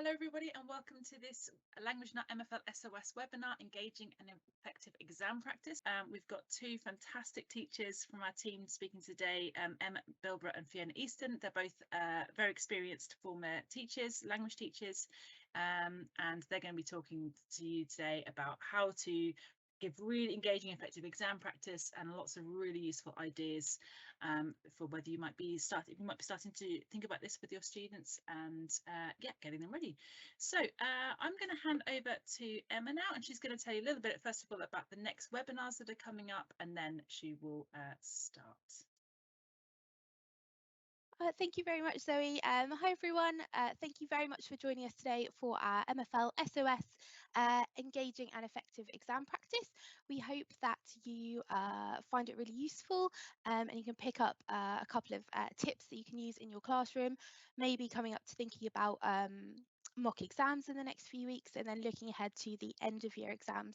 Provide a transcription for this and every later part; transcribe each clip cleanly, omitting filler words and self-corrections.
Hello everybody and welcome to this Language Nut MFL SOS webinar, Engaging and Effective Exam Practice. We've got two fantastic teachers from our team speaking today, Emma Bilbrough and Fiona Easton. They're both very experienced former teachers, language teachers, and they're going to be talking to you today about how to give really engaging, effective exam practice and lots of really useful ideas for whether you might be starting to think about this with your students and yeah, getting them ready. So I'm going to hand over to Emma now, and she's going to tell you a little bit first of all about the next webinars that are coming up, and then she will start. Thank you very much, Zoe. Hi everyone. Thank you very much for joining us today for our MFL SOS Engaging and Effective Exam Practice. We hope that you find it really useful and you can pick up a couple of tips that you can use in your classroom, maybe coming up to thinking about mock exams in the next few weeks and then looking ahead to the end of year exams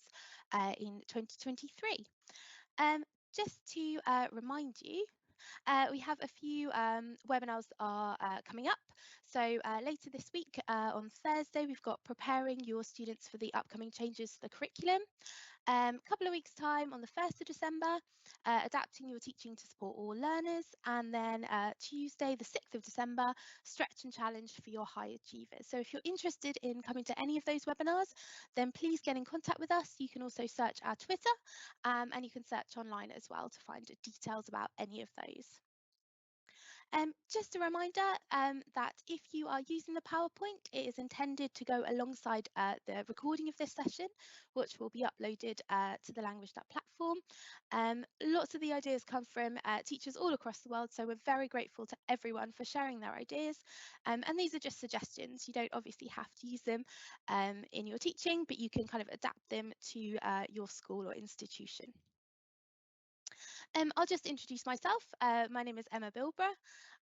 in 2023. Just to remind you, we have a few webinars that are coming up. So later this week on Thursday, we've got preparing your students for the upcoming changes to the curriculum. A couple of weeks time on the 1st of December, adapting your teaching to support all learners. And then Tuesday, the 6th of December, stretch and challenge for your high achievers. So if you're interested in coming to any of those webinars, then please get in contact with us. You can also search our Twitter and you can search online as well to find details about any of those. Just a reminder that if you are using the PowerPoint, it is intended to go alongside the recording of this session, which will be uploaded to the Language Nut platform. Lots of the ideas come from teachers all across the world, so we're very grateful to everyone for sharing their ideas. And these are just suggestions. You don't obviously have to use them in your teaching, but you can kind of adapt them to your school or institution. I'll just introduce myself. My name is Emma Bilbrough.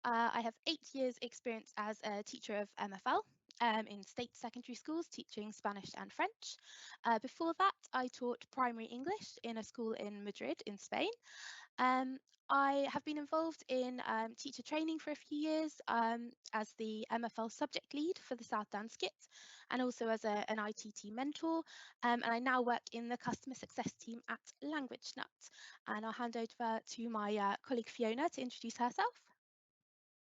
I have 8 years experience as a teacher of MFL in state secondary schools, teaching Spanish and French. Before that, I taught primary English in a school in Madrid in Spain. I have been involved in teacher training for a few years as the MFL subject lead for the South Down Skit and also as an ITT mentor. And I now work in the customer success team at Language Nut. And I'll hand over to my colleague Fiona to introduce herself.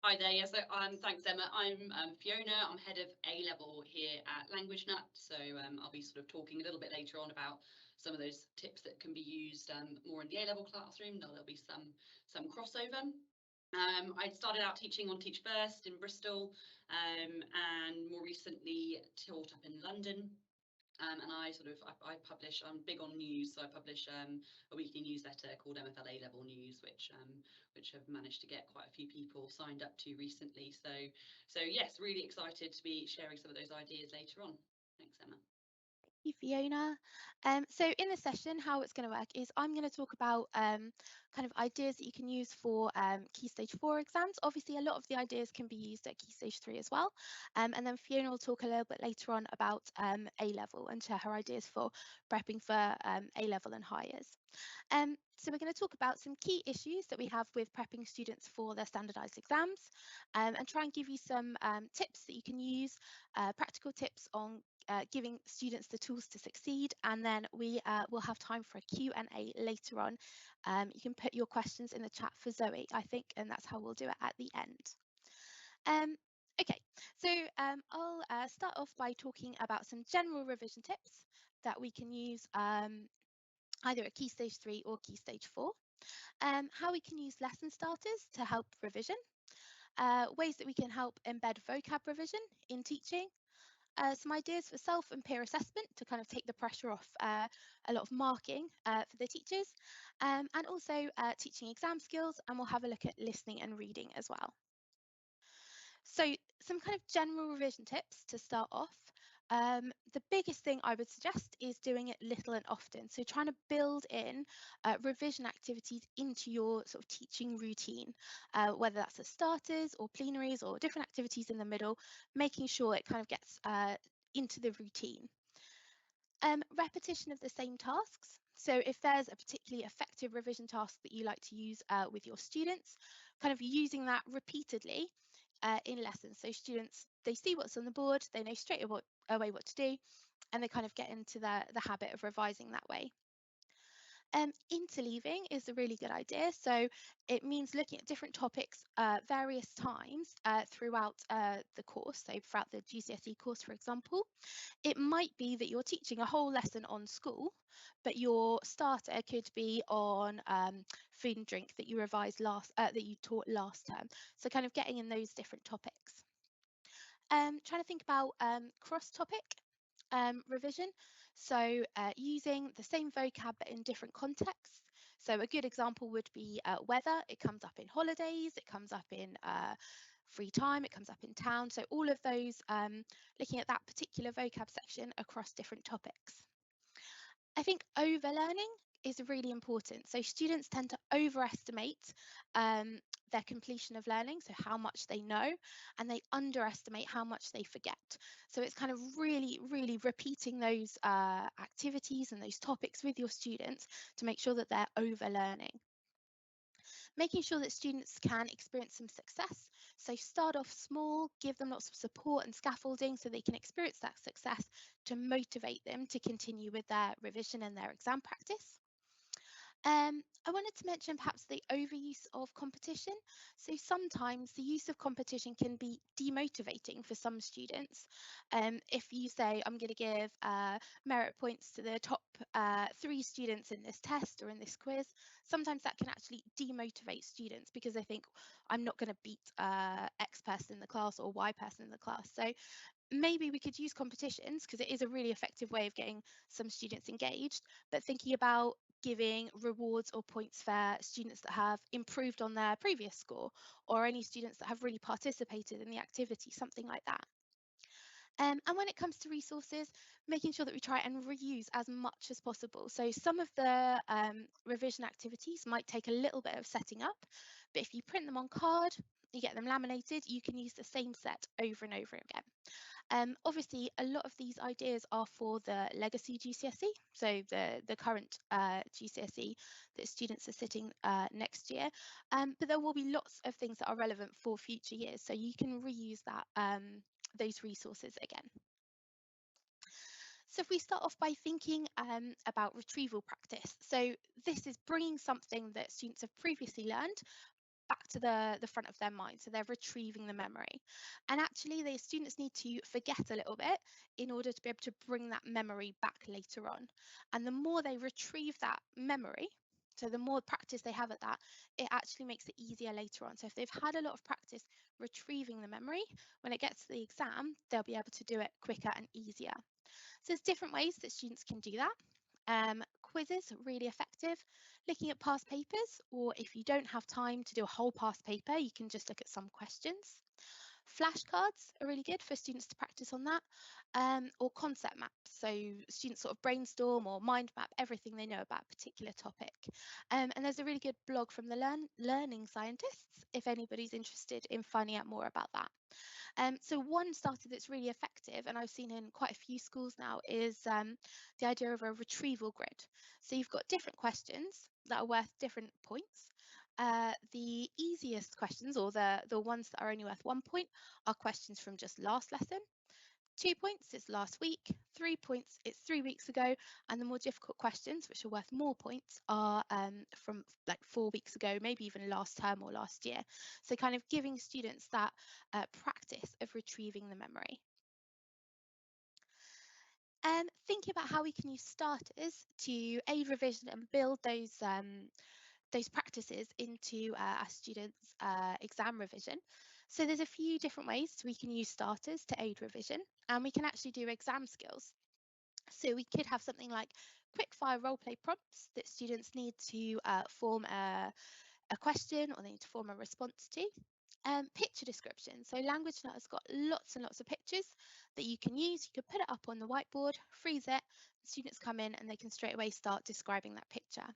Hi there, yeah, so thanks Emma. I'm Fiona, I'm head of A-level here at Language Nut, so I'll be sort of talking a little bit later on about some of those tips that can be used more in the A-level classroom. There'll be some crossover. I started out teaching on Teach First in Bristol and more recently taught up in London. And I publish, I'm big on news, so I publish a weekly newsletter called MFL A-Level News, which have managed to get quite a few people signed up to recently. So yes, really excited to be sharing some of those ideas later on. Thanks, Emma. Thank you, Fiona. So in this session, how it's going to work is I'm going to talk about kind of ideas that you can use for Key Stage 4 exams. Obviously, a lot of the ideas can be used at Key Stage 3 as well. And then Fiona will talk a little bit later on about A-level and share her ideas for prepping for A-level and higher. So we're going to talk about some key issues that we have with prepping students for their standardised exams and try and give you some tips that you can use, practical tips on giving students the tools to succeed, and then we will have time for a Q&A later on. You can put your questions in the chat for Zoe, I think, and that's how we'll do it at the end. Okay, so I'll start off by talking about some general revision tips that we can use either at Key Stage 3 or Key Stage 4. How we can use lesson starters to help revision, ways that we can help embed vocab revision in teaching, some ideas for self and peer assessment to kind of take the pressure off a lot of marking for the teachers, and also teaching exam skills, and we'll have a look at listening and reading as well. So some kind of general revision tips to start off. The biggest thing I would suggest is doing it little and often. So trying to build in revision activities into your sort of teaching routine, whether that's at starters or plenaries or different activities in the middle, making sure it kind of gets into the routine. Repetition of the same tasks. So if there's a particularly effective revision task that you like to use with your students, kind of using that repeatedly in lessons. So students they see what's on the board, they know straight away what to do, and they kind of get into the habit of revising that way. Interleaving is a really good idea. So it means looking at different topics various times throughout the course, so throughout the GCSE course, for example. It might be that you're teaching a whole lesson on school, but your starter could be on food and drink that you revised that you taught last term. So kind of getting in those different topics. Trying to think about cross-topic revision. So using the same vocab but in different contexts. So a good example would be weather. It comes up in holidays, it comes up in free time, it comes up in town. So all of those, looking at that particular vocab section across different topics. I think overlearning is really important. So students tend to overestimate their completion of learning, so how much they know, and they underestimate how much they forget. So it's kind of really repeating those activities and those topics with your students to make sure that they're overlearning. Making sure that students can experience some success. So start off small, give them lots of support and scaffolding so they can experience that success to motivate them to continue with their revision and their exam practice. I wanted to mention perhaps the overuse of competition. So sometimes the use of competition can be demotivating for some students. If you say, I'm going to give merit points to the top 3 students in this test or in this quiz, sometimes that can actually demotivate students because they think, I'm not going to beat X person in the class or Y person in the class. So maybe we could use competitions because it is a really effective way of getting some students engaged, but thinking about giving rewards or points for students that have improved on their previous score, or any students that have really participated in the activity, something like that. And when it comes to resources, making sure that we try and reuse as much as possible. So some of the revision activities might take a little bit of setting up, but if you print them on card, you get them laminated, you can use the same set over and over again. Obviously, a lot of these ideas are for the legacy GCSE, so the current GCSE that students are sitting next year, but there will be lots of things that are relevant for future years, so you can reuse that those resources again. So if we start off by thinking about retrieval practice, so this is bringing something that students have previously learned back to the front of their mind, so they're retrieving the memory. And actually the students need to forget a little bit in order to be able to bring that memory back later on. And the more they retrieve that memory, so the more practice they have at that, it actually makes it easier later on. So if they've had a lot of practice retrieving the memory, when it gets to the exam, they'll be able to do it quicker and easier. So there's different ways that students can do that. Quizzes are really effective. Looking at past papers, or if you don't have time to do a whole past paper, you can just look at some questions. Flashcards are really good for students to practice on that, or concept maps. So students sort of brainstorm or mind map everything they know about a particular topic. And there's a really good blog from the learning scientists if anybody's interested in finding out more about that. So one starter that's really effective, and I've seen in quite a few schools now, is the idea of a retrieval grid. So you've got different questions that are worth different points. The easiest questions, or the ones that are only worth 1 point, are questions from just last lesson. 2 points, it's last week. 3 points, it's 3 weeks ago. And the more difficult questions, which are worth more points, are from like 4 weeks ago, maybe even last term or last year. So kind of giving students that practice of retrieving the memory. Thinking about how we can use starters to aid revision and build those practices into our students' exam revision. So there's a few different ways we can use starters to aid revision, and we can actually do exam skills. So we could have something like quick fire role play prompts that students need to form a question, or they need to form a response to. Picture description. So LanguageNet has got lots and lots of pictures that you can use. You can put it up on the whiteboard, freeze it, students come in and they can straight away start describing that picture.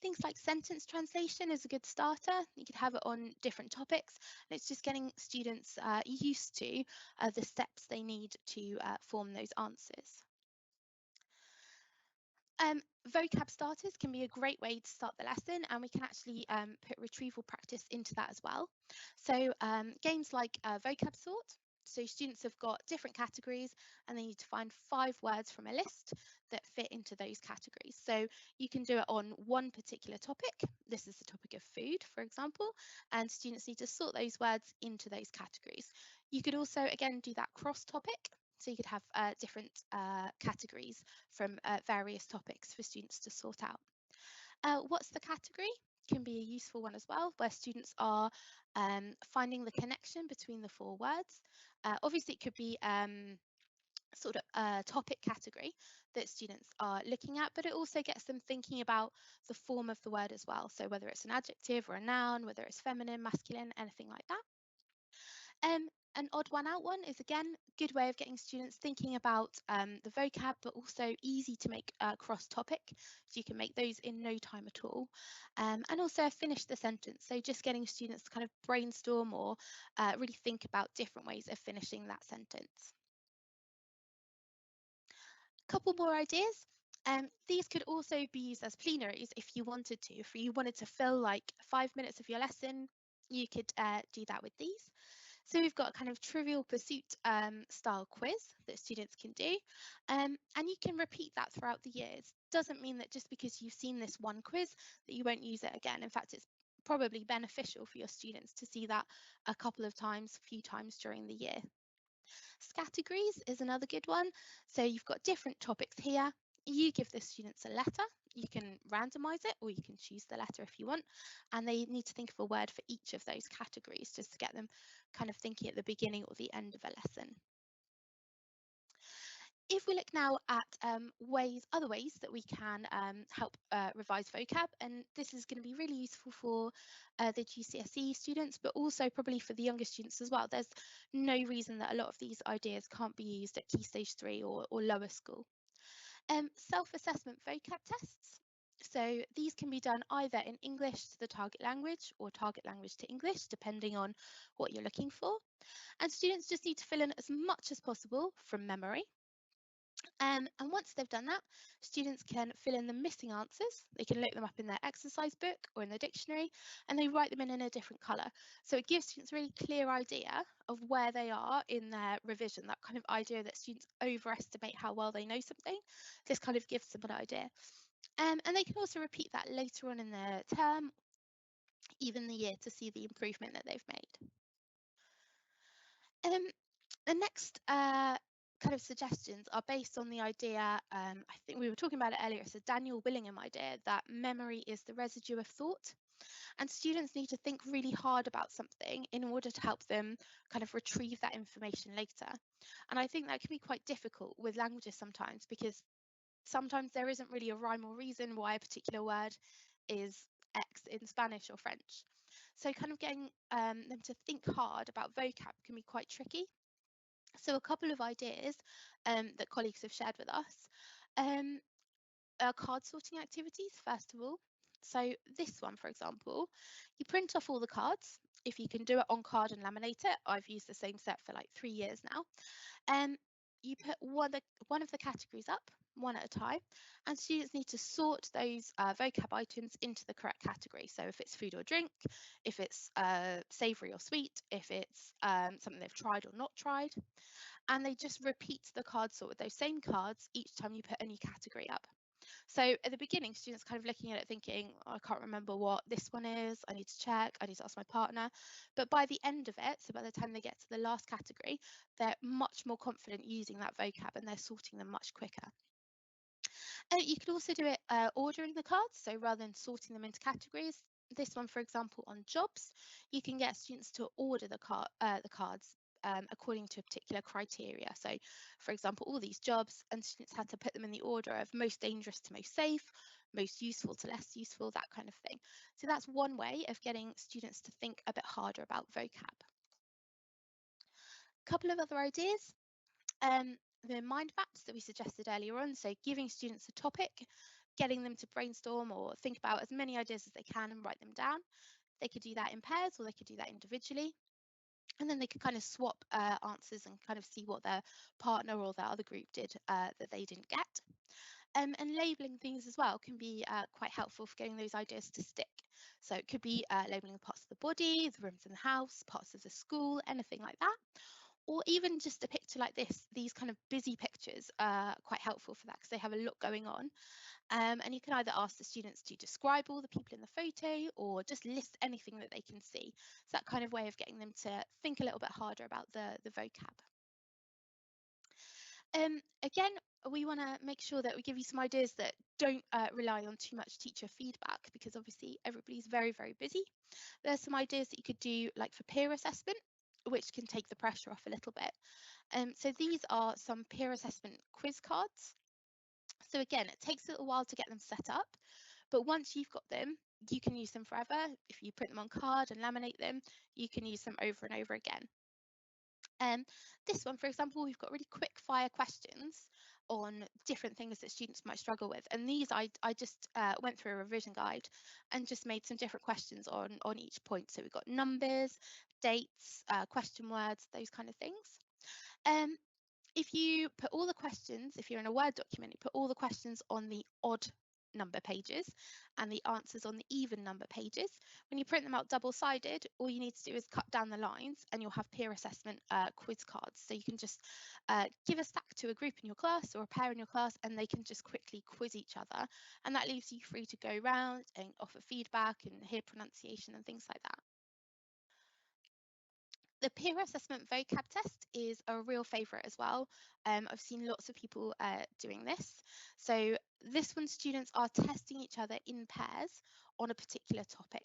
Things like sentence translation is a good starter. You could have it on different topics, and it's just getting students used to the steps they need to form those answers. Vocab starters can be a great way to start the lesson, and we can actually put retrieval practice into that as well. So games like vocab sort, So students have got different categories and they need to find 5 words from a list that fit into those categories. So you can do it on one particular topic. This is the topic of food, for example, and students need to sort those words into those categories. You could also, again, do that cross-topic. So you could have different categories from various topics for students to sort out. What's the category? Can be a useful one as well, where students are finding the connection between the 4 words. Obviously, it could be sort of a topic category that students are looking at, but it also gets them thinking about the form of the word as well. So whether it's an adjective or a noun, whether it's feminine, masculine, anything like that. An odd one out one is, again, a good way of getting students thinking about the vocab, but also easy to make cross topic. So you can make those in no time at all. And also finish the sentence. So just getting students to kind of brainstorm or really think about different ways of finishing that sentence. Couple more ideas. These could also be used as plenaries if you wanted to. If you wanted to fill like 5 minutes of your lesson, you could do that with these. So we've got a kind of Trivial Pursuit style quiz that students can do, and you can repeat that throughout the years. Doesn't mean that just because you've seen this one quiz that you won't use it again. In fact, it's probably beneficial for your students to see that a couple of times, a few times during the year. Categories is another good one. So you've got different topics here. You give the students a letter. You can randomize it or you can choose the letter if you want. And they need to think of a word for each of those categories just to get them kind of thinking at the beginning or the end of a lesson. If we look now at other ways that we can help revise vocab, and this is going to be really useful for the GCSE students, but also probably for the younger students as well. There's no reason that a lot of these ideas can't be used at Key Stage 3 or lower school. Self-assessment vocab tests. So these can be done either in English to the target language or target language to English, depending on what you're looking for. And students just need to fill in as much as possible from memory. And once they've done that, students can fill in the missing answers. They can look them up in their exercise book or in the dictionary, and they write them in a different colour. So it gives students a really clear idea of where they are in their revision, that kind of idea that students overestimate how well they know something. This kind of gives them an idea. And they can also repeat that later on in their term, even the year, to see the improvement that they've made. The next kind of suggestions are based on the idea, I think we were talking about it earlier, it's a Daniel Willingham idea that memory is the residue of thought. And students need to think really hard about something in order to help them kind of retrieve that information later. And I think that can be quite difficult with languages sometimes, because sometimes there isn't really a rhyme or reason why a particular word is X in Spanish or French. So kind of getting them to think hard about vocab can be quite tricky. So a couple of ideas that colleagues have shared with us are card sorting activities, first of all. So this one, for example, you print off all the cards. If you can do it on card and laminate it, I've used the same set for like 3 years now. You put one of the categories up, one at a time, and students need to sort those vocab items into the correct category. So if it's food or drink, if it's savoury or sweet, if it's something they've tried or not tried, and they just repeat the card sort with those same cards each time you put a new category up. So at the beginning, students kind of looking at it thinking, oh, I can't remember what this one is, I need to check, I need to ask my partner. But by the end of it, so by the time they get to the last category, they're much more confident using that vocab and they're sorting them much quicker. You could also do it ordering the cards, so rather than sorting them into categories. This one, for example, on jobs, you can get students to order the cards according to a particular criteria. So, for example, all these jobs, and students had to put them in the order of most dangerous to most safe, most useful to less useful, that kind of thing. So that's one way of getting students to think a bit harder about vocab. A couple of other ideas. The mind maps that we suggested earlier on, so giving students a topic, getting them to brainstorm or think about as many ideas as they can and write them down. They could do that in pairs or they could do that individually. And then they could kind of swap answers and kind of see what their partner or their other group did that they didn't get. And labelling things as well can be quite helpful for getting those ideas to stick. So it could be labelling the parts of the body, the rooms in the house, parts of the school, anything like that. Or even just a picture like this, these kind of busy pictures are quite helpful for that because they have a lot going on. And you can either ask the students to describe all the people in the photo or just list anything that they can see. So that kind of way of getting them to think a little bit harder about the vocab. Again, we want to make sure that we give you some ideas that don't rely on too much teacher feedback, because obviously everybody's very, very busy. There's some ideas that you could do like for peer assessment, which can take the pressure off a little bit. So these are some peer assessment quiz cards. So again, it takes a little while to get them set up, but once you've got them, you can use them forever. If you print them on card and laminate them, you can use them over and over again. This one, for example, we've got really quick fire questions on different things that students might struggle with. And these I just went through a revision guide and just made some different questions on each point. So we've got numbers, dates, question words, those kind of things. If you put all the questions, if you're in a Word document, you put all the questions on the odd number pages and the answers on the even number pages. When you print them out double-sided, all you need to do is cut down the lines and you'll have peer assessment quiz cards. So you can just give a stack to a group in your class or a pair in your class, and they can just quickly quiz each other. And that leaves you free to go around and offer feedback and hear pronunciation and things like that. The peer assessment vocab test is a real favourite as well. I've seen lots of people doing this. So this one, students are testing each other in pairs on a particular topic.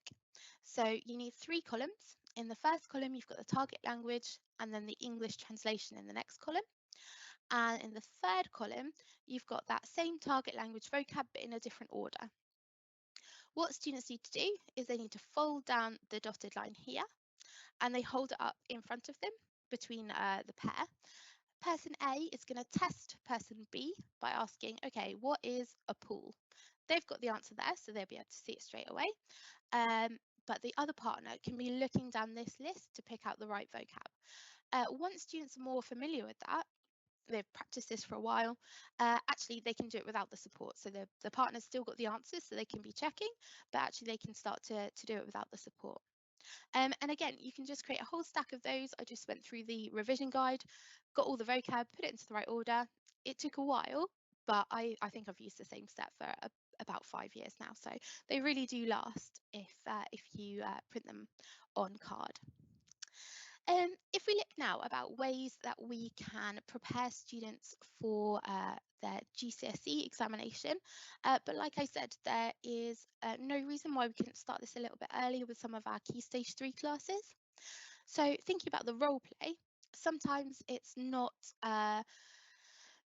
So you need 3 columns. In the first column, you've got the target language and then the English translation in the next column. And in the third column, you've got that same target language vocab, but in a different order. What students need to do is they need to fold down the dotted line here, and they hold it up in front of them between the pair. Person A is going to test person B by asking, okay, what is a pool? They've got the answer there, so they'll be able to see it straight away. But the other partner can be looking down this list to pick out the right vocab. Once students are more familiar with that, they've practiced this for a while, actually they can do it without the support. So the partner's still got the answers, so they can be checking, but actually they can start to do it without the support. And again, you can just create a whole stack of those. I just went through the revision guide, got all the vocab, put it into the right order. It took a while, but I think I've used the same step for about 5 years now. So they really do last if you print them on card. If we look now about ways that we can prepare students for their GCSE examination, but like I said, there is no reason why we couldn't start this a little bit earlier with some of our Key Stage 3 classes. So thinking about the role play, sometimes it's not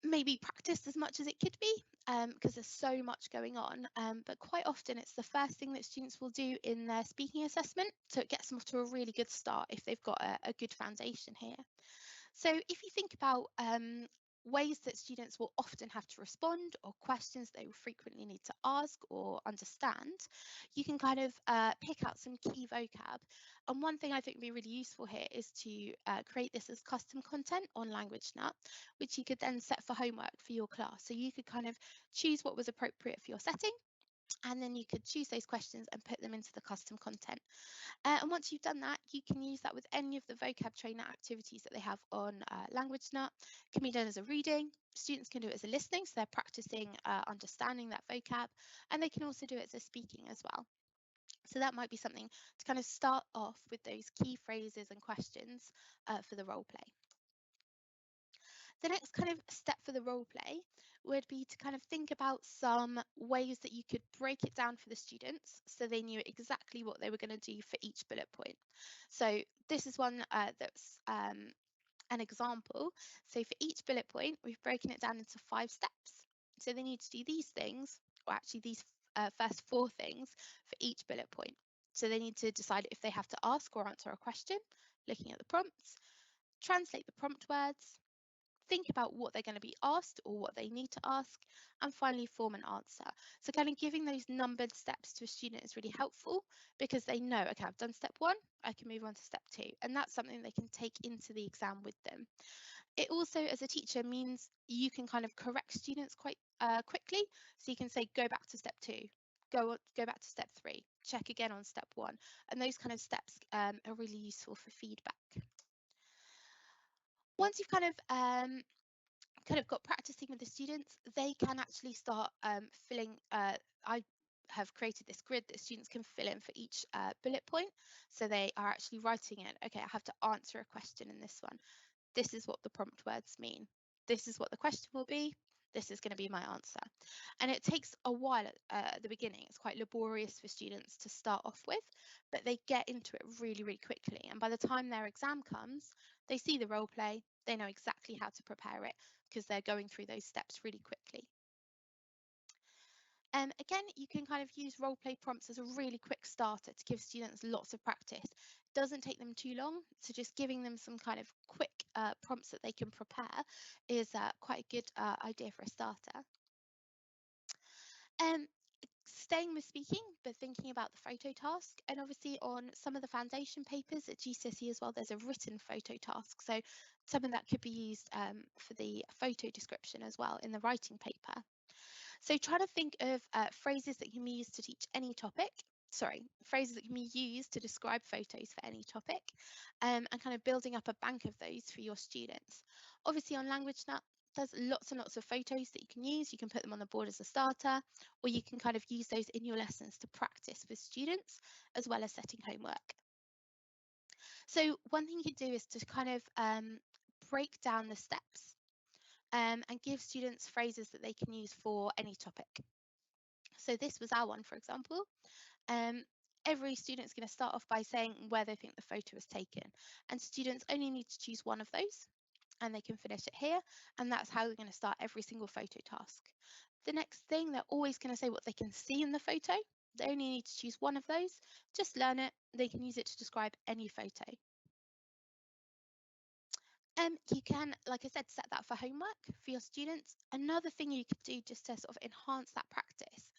maybe practiced as much as it could be because there's so much going on, but quite often it's the first thing that students will do in their speaking assessment, so it gets them off to a really good start if they've got a good foundation here. So if you think about ways that students will often have to respond or questions they will frequently need to ask or understand, you can kind of pick out some key vocab. And one thing I think would be really useful here is to create this as custom content on LanguageNut, which you could then set for homework for your class. So you could kind of choose what was appropriate for your setting, and then you could choose those questions and put them into the custom content. And once you've done that, you can use that with any of the vocab trainer activities that they have on LanguageNut. It can be done as a reading. Students can do it as a listening, so they're practicing understanding that vocab, and they can also do it as a speaking as well. So that might be something to kind of start off with those key phrases and questions for the role play. The next kind of step for the role play would be to kind of think about some ways that you could break it down for the students so they knew exactly what they were going to do for each bullet point. So this is one that's an example. So for each bullet point, we've broken it down into 5 steps. So they need to do these things, or actually these first 4 things for each bullet point. So they need to decide if they have to ask or answer a question, looking at the prompts, translate the prompt words, think about what they're going to be asked or what they need to ask, and finally form an answer. So kind of giving those numbered steps to a student is really helpful because they know, okay, I've done step 1, I can move on to step 2, and that's something they can take into the exam with them. It also, as a teacher, means you can kind of correct students quite quickly. So you can say, go back to step 2, go back to step 3, check again on step 1, and those kind of steps are really useful for feedback. Once you've kind of got practicing with the students, they can actually start filling. I have created this grid that students can fill in for each bullet point. So they are actually writing in, okay, I have to answer a question in this one. This is what the prompt words mean. This is what the question will be. This is going to be my answer. And it takes a while at the beginning. It's quite laborious for students to start off with, but they get into it really, really quickly. And by the time their exam comes, they see the role play, they know exactly how to prepare it because they're going through those steps really quickly. Again, you can kind of use role play prompts as a really quick starter to give students lots of practice. It doesn't take them too long, so just giving them some kind of quick prompts that they can prepare is quite a good idea for a starter. Staying with speaking, but thinking about the photo task, and obviously on some of the foundation papers at GCSE as well, there's a written photo task. So something that could be used for the photo description as well in the writing paper. So try to think of phrases that can be used to teach any topic. Phrases that can be used to describe photos for any topic, and kind of building up a bank of those for your students. Obviously on LanguageNut, there's lots and lots of photos that you can use. You can put them on the board as a starter, or you can kind of use those in your lessons to practice with students, as well as setting homework. So one thing you can do is to kind of break down the steps and give students phrases that they can use for any topic. So this was our one, for example. Every student's going to start off by saying where they think the photo was taken, and students only need to choose one of those and they can finish it here, and that's how they're going to start every single photo task. The next thing, they're always going to say what they can see in the photo. They only need to choose one of those. Just learn it. They can use it to describe any photo. You can, like I said, set that for homework for your students. Another thing you could do just to sort of enhance that practice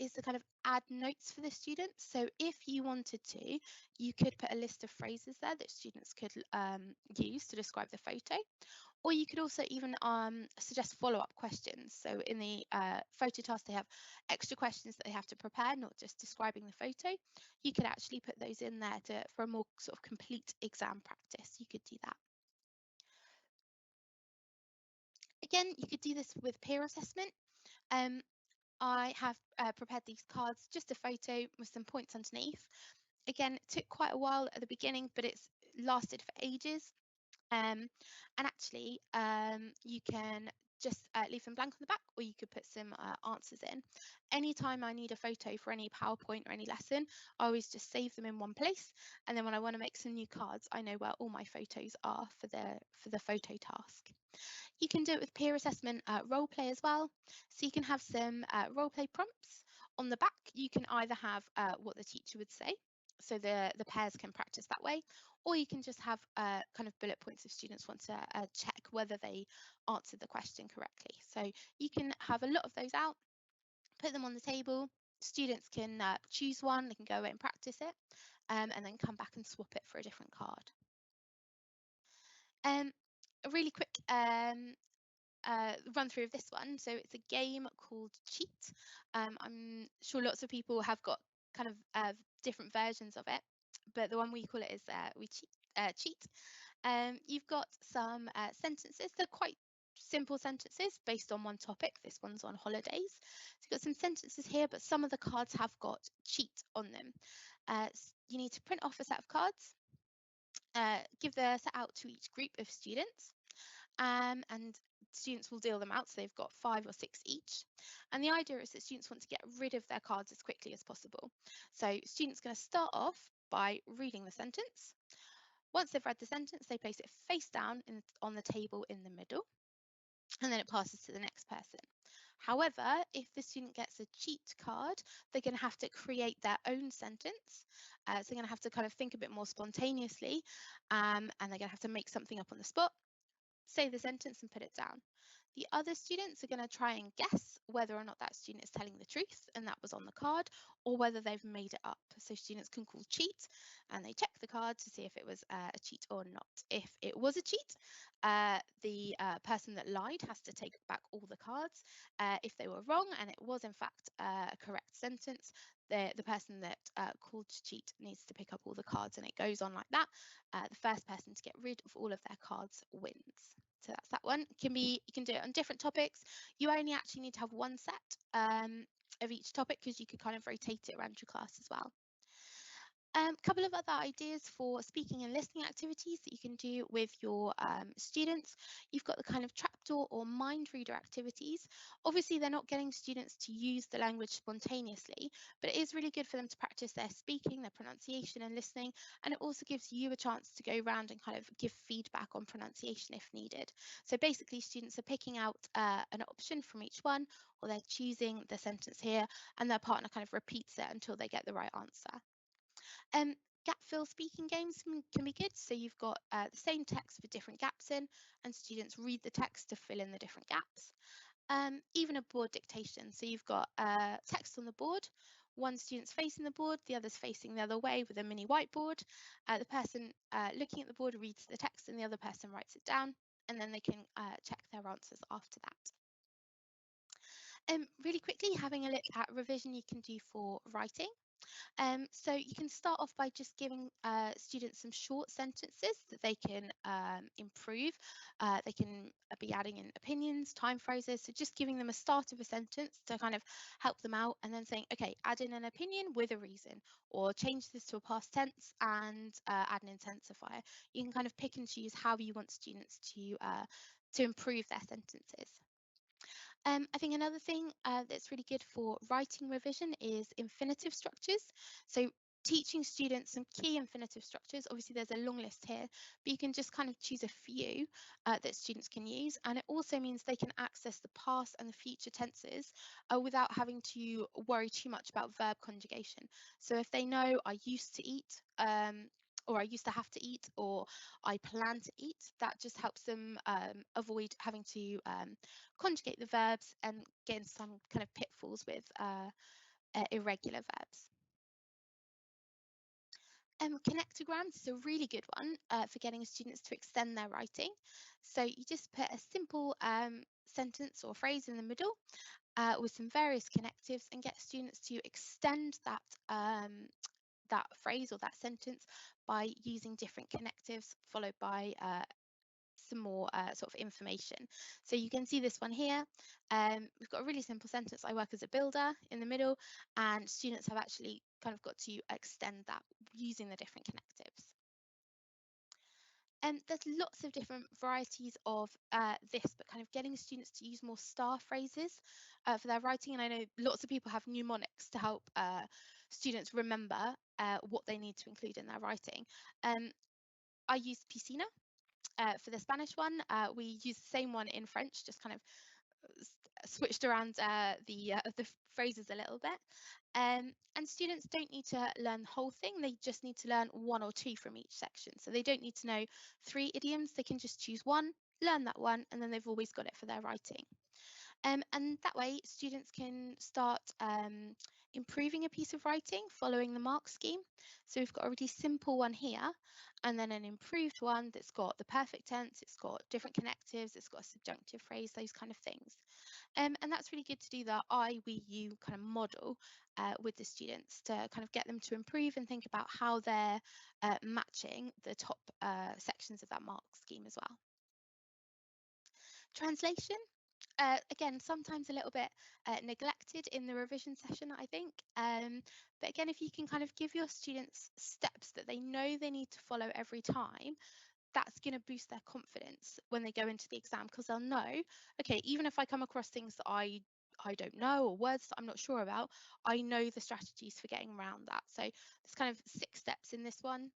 is to kind of add notes for the students. So if you wanted to, you could put a list of phrases there that students could use to describe the photo. Or you could also even suggest follow-up questions. So in the photo task, they have extra questions that they have to prepare, not just describing the photo. You could actually put those in there for a more sort of complete exam practice. You could do that. Again, you could do this with peer assessment. I have prepared these cards, just a photo with some points underneath. Again, it took quite a while at the beginning, but it's lasted for ages. And actually, you can just leave them blank on the back, or you could put some answers in. Anytime I need a photo for any PowerPoint or any lesson, I always just save them in one place. And then when I want to make some new cards, I know where all my photos are for the photo task. You can do it with peer assessment role play as well. So you can have some role play prompts. On the back, you can either have what the teacher would say, so the pairs can practice that way, or you can just have kind of bullet points if students want to check whether they answered the question correctly. So you can have a lot of those out, put them on the table. Students can choose one, they can go away and practice it, and then come back and swap it for a different card. A really quick run through of this one. So it's a game called Cheat. I'm sure lots of people have got kind of different versions of it, but the one we call it is we cheat. You've got some sentences. They're quite simple sentences based on one topic. This one's on holidays. So you've got some sentences here, but some of the cards have got cheat on them. You need to print off a set of cards, give the set out to each group of students, and students will deal them out, so they've got 5 or 6 each. And the idea is that students want to get rid of their cards as quickly as possible. So students are going to start off by reading the sentence. Once they've read the sentence, they place it face down on the table in the middle, and then it passes to the next person. However, if the student gets a cheat card, they're going to have to create their own sentence. So they're going to have to kind of think a bit more spontaneously, and they're going to have to make something up on the spot, say the sentence and put it down. The other students are going to try and guess whether or not that student is telling the truth and that was on the card, or whether they've made it up. So students can call cheat, and they check the card to see if it was a cheat or not. If it was a cheat, the person that lied has to take back all the cards. If they were wrong and it was in fact a correct sentence, the person that called to cheat needs to pick up all the cards, and it goes on like that. The first person to get rid of all of their cards wins. So that's that one. You can do it on different topics. You only actually need to have one set of each topic, because you could kind of rotate it around your class as well. Couple of other ideas for speaking and listening activities that you can do with your students. You've got the kind of trapdoor or mind reader activities. Obviously, they're not getting students to use the language spontaneously, but it is really good for them to practice their speaking, their pronunciation and listening, and it also gives you a chance to go around and kind of give feedback on pronunciation if needed. So basically, students are picking out an option from each one, or they're choosing the sentence here, and their partner kind of repeats it until they get the right answer. Gap fill speaking games can be good. So you've got the same text with different gaps in, and students read the text to fill in the different gaps. Even a board dictation. So you've got text on the board. One student's facing the board, the other's facing the other way with a mini whiteboard. The person looking at the board reads the text, and the other person writes it down, and then they can check their answers after that. Really quickly, having a look at revision you can do for writing. So you can start off by just giving students some short sentences that they can improve. They can be adding in opinions, time phrases, so just giving them a start of a sentence to kind of help them out, and then saying, okay, add in an opinion with a reason, or change this to a past tense and add an intensifier. You can kind of pick and choose how you want students to improve their sentences. I think another thing that's really good for writing revision is infinitive structures. So teaching students some key infinitive structures. Obviously, there's a long list here, but you can just kind of choose a few that students can use. And it also means they can access the past and the future tenses without having to worry too much about verb conjugation. So if they know I used to eat, or I used to have to eat, or I plan to eat, that just helps them avoid having to conjugate the verbs and get into some kind of pitfalls with irregular verbs. Connectograms is a really good one for getting students to extend their writing. So you just put a simple sentence or phrase in the middle with some various connectives, and get students to extend that that phrase or that sentence by using different connectives followed by some more sort of information. So you can see this one here. We've got a really simple sentence, I work as a builder, in the middle, and students have actually kind of got to extend that using the different connectives. There's lots of different varieties of this, but kind of getting students to use more star phrases for their writing. And I know lots of people have mnemonics to help students remember what they need to include in their writing. I use Piscina for the Spanish one. We use the same one in French, just kind of switched around the phrases a little bit. And students don't need to learn the whole thing, they just need to learn one or two from each section. So they don't need to know 3 idioms, they can just choose one, learn that one, and then they've always got it for their writing. And that way students can start improving a piece of writing following the mark scheme. So we've got a really simple one here, and then an improved one that's got the perfect tense, it's got different connectives, it's got a subjunctive phrase, those kind of things. And that's really good to do the I, we, you kind of model with the students to kind of get them to improve and think about how they're matching the top sections of that mark scheme as well. Translation. Again, sometimes a little bit neglected in the revision session, I think. But again, if you can kind of give your students steps that they know they need to follow every time, that's going to boost their confidence when they go into the exam, because they'll know, okay, even if I come across things that I don't know, or words that I'm not sure about, I know the strategies for getting around that. So there's kind of 6 steps in this one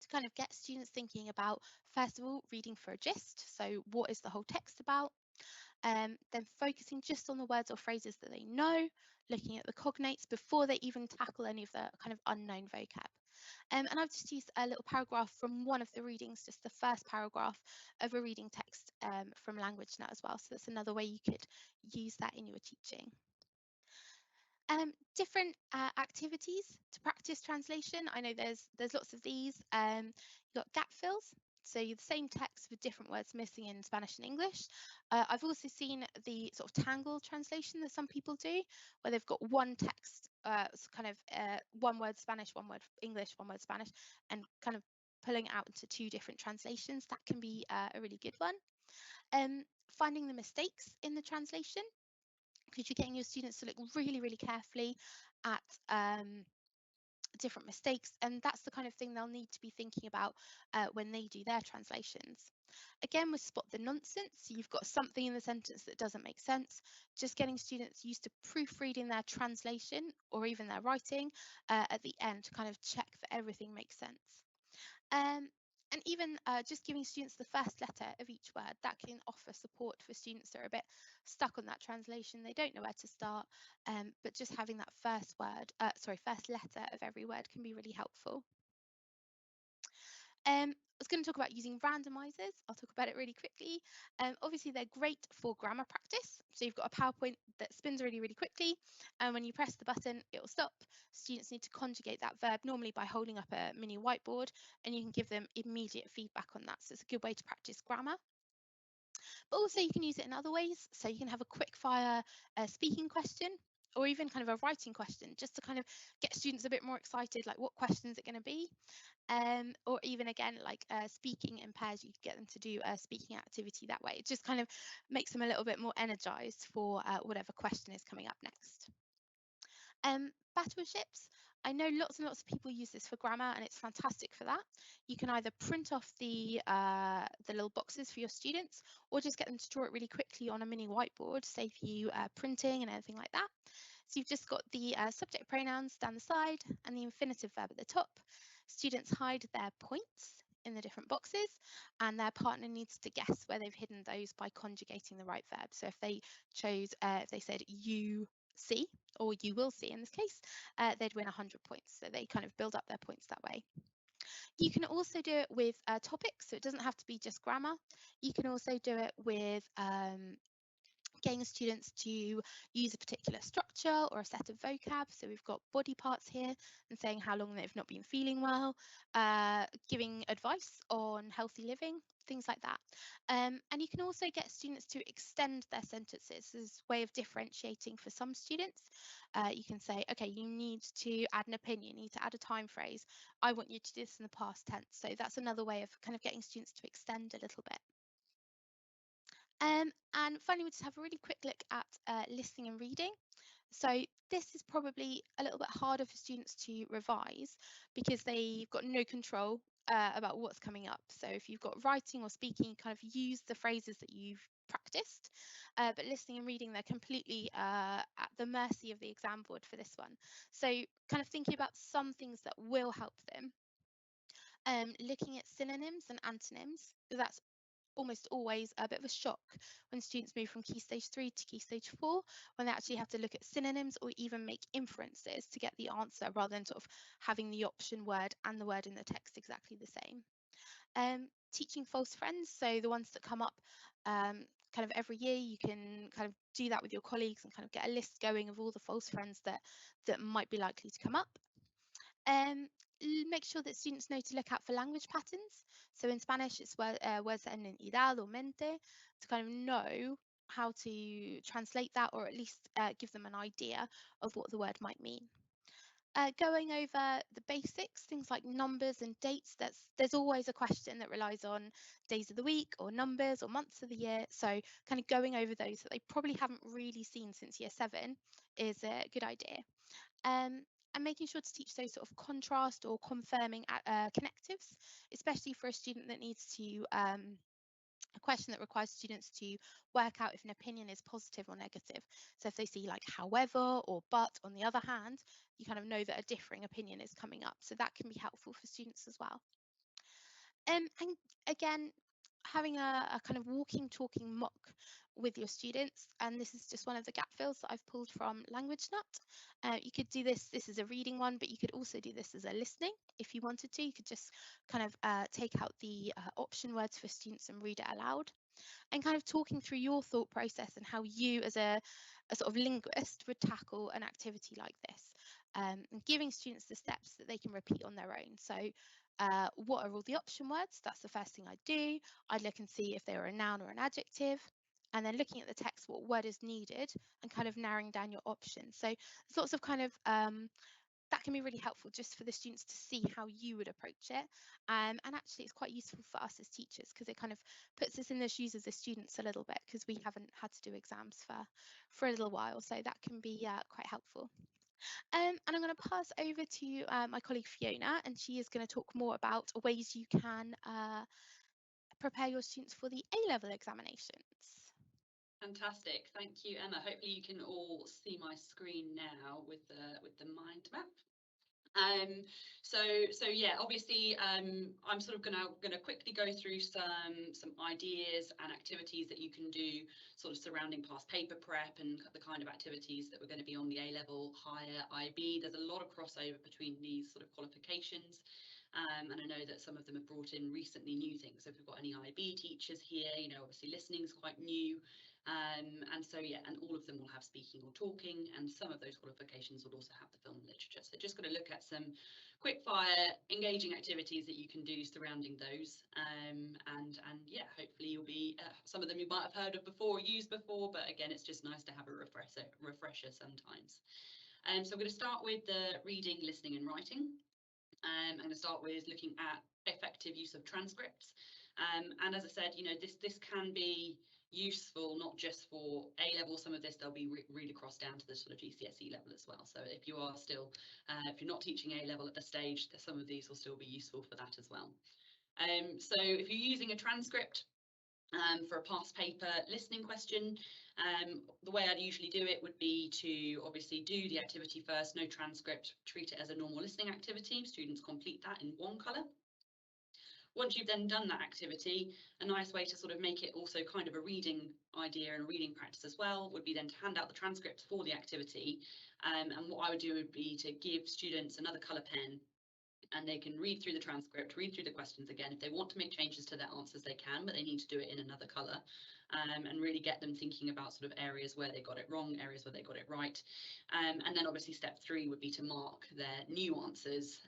to kind of get students thinking about, first of all, reading for a gist. So what is the whole text about? then focusing just on the words or phrases that they know, looking at the cognates before they even tackle any of the kind of unknown vocab. And I've just used a little paragraph from one of the readings, just the first paragraph of a reading text from LanguageNet as well. So that's another way you could use that in your teaching. Different activities to practice translation. I know there's lots of these. You've got gap fills. So the same text with different words missing in Spanish and English. I've also seen the sort of tangle translation that some people do, where they've got one text, one word Spanish, one word English, one word Spanish, and kind of pulling it out into two different translations. That can be a really good one. Finding the mistakes in the translation, because you're getting your students to look really, really carefully at different mistakes, and that's the kind of thing they'll need to be thinking about when they do their translations. Again, with spot the nonsense, so you've got something in the sentence that doesn't make sense, just getting students used to proofreading their translation or even their writing at the end to kind of check that everything makes sense. And even just giving students the first letter of each word, that can offer support for students that are a bit stuck on that translation. They don't know where to start, but just having that first letter of every word can be really helpful. I was going to talk about using randomizers. I'll talk about it really quickly. Obviously, they're great for grammar practice. So you've got a PowerPoint that spins really, really quickly. And when you press the button, it will stop. Students need to conjugate that verb normally by holding up a mini whiteboard, and you can give them immediate feedback on that. So it's a good way to practice grammar. But also you can use it in other ways. So you can have a quick fire speaking question, or even kind of a writing question, just to kind of get students a bit more excited, like what question is it going to be? Or even again, like speaking in pairs, you could get them to do a speaking activity that way. It just kind of makes them a little bit more energized for whatever question is coming up next. Battleships. I know lots and lots of people use this for grammar, and it's fantastic for that. You can either print off the little boxes for your students, or just get them to draw it really quickly on a mini whiteboard, save you printing and anything like that. So you've just got the subject pronouns down the side and the infinitive verb at the top. Students hide their points in the different boxes, and their partner needs to guess where they've hidden those by conjugating the right verb. So if they chose, if they said you see, or you will see in this case, they'd win 100 points. So they kind of build up their points that way. You can also do it with topics, so it doesn't have to be just grammar. You can also do it with getting students to use a particular structure or a set of vocab. So we've got body parts here and saying how long they've not been feeling well, giving advice on healthy living, things like that. And you can also get students to extend their sentences. This is a way of differentiating for some students. You can say, okay, you need to add an opinion, you need to add a time phrase. I want you to do this in the past tense. So that's another way of kind of getting students to extend a little bit. And finally, we just have a really quick look at listening and reading. So this is probably a little bit harder for students to revise because they've got no control about what's coming up. So if you've got writing or speaking, you kind of use the phrases that you've practiced, but listening and reading, they're completely at the mercy of the exam board for this one. So kind of thinking about some things that will help them. Looking at synonyms and antonyms, because that's almost always a bit of a shock when students move from Key Stage 3 to Key Stage 4, when they actually have to look at synonyms or even make inferences to get the answer rather than sort of having the option word and the word in the text exactly the same. Teaching false friends, so the ones that come up kind of every year, you can kind of do that with your colleagues and kind of get a list going of all the false friends that might be likely to come up. Make sure that students know to look out for language patterns. So in Spanish, it's words that end in idad or mente, to kind of know how to translate that, or at least give them an idea of what the word might mean. Going over the basics, things like numbers and dates, there's always a question that relies on days of the week or numbers or months of the year. So kind of going over those that they probably haven't really seen since year 7 is a good idea. And making sure to teach those sort of contrast or confirming connectives, especially for a student that needs to, a question that requires students to work out if an opinion is positive or negative. So if they see like however or but on the other hand, you kind of know that a differing opinion is coming up. So that can be helpful for students as well. And again, having a kind of walking, talking mock with your students, and this is just one of the gap fills that I've pulled from LanguageNut. You could do this is a reading one, but you could also do this as a listening if you wanted to. You could just kind of take out the option words for students and read it aloud, and kind of talking through your thought process and how you as a sort of linguist would tackle an activity like this, and giving students the steps that they can repeat on their own. So what are all the option words? That's the first thing I'd do. I'd look and see if they were a noun or an adjective, and then looking at the text, what word is needed, and kind of narrowing down your options. So there's lots of kind of that can be really helpful just for the students to see how you would approach it. And actually it's quite useful for us as teachers because it kind of puts us in the shoes of the students a little bit, because we haven't had to do exams for a little while, so that can be quite helpful. And I'm going to pass over to my colleague Fiona, and she is going to talk more about ways you can prepare your students for the A-level examinations. Fantastic, thank you, Emma. Hopefully you can all see my screen now with the mind map. So yeah, obviously I'm sort of gonna quickly go through some ideas and activities that you can do sort of surrounding past paper prep and the kind of activities that we're going to be on the A-level, higher, IB. There's a lot of crossover between these sort of qualifications. And I know that some of them have brought in recently new things. So if we've got any IB teachers here, you know, obviously listening is quite new. And so, yeah, and all of them will have speaking or talking, and some of those qualifications will also have the film and literature. So just going to look at some quick fire engaging activities that you can do surrounding those. And yeah, hopefully you'll be, some of them you might have heard of before, used before, but again, it's just nice to have a refresher sometimes. So I'm going to start with the reading, listening and writing. I'm going to start with looking at effective use of transcripts. And as I said, you know, this can be useful not just for A level. Some of this they'll be read across down to the sort of GCSE level as well. So if you are still, if you're not teaching A level at the stage, some of these will still be useful for that as well. So if you're using a transcript for a past paper listening question, the way I'd usually do it would be to obviously do the activity first, no transcript, treat it as a normal listening activity. Students complete that in one colour. Once you've then done that activity, a nice way to sort of make it also kind of a reading idea and a reading practice as well would be then to hand out the transcripts for the activity. And what I would do would be to give students another colour pen, and they can read through the transcript, read through the questions again. If they want to make changes to their answers, they can, but they need to do it in another colour, and really get them thinking about sort of areas where they got it wrong, areas where they got it right. And then obviously step 3 would be to mark their new answers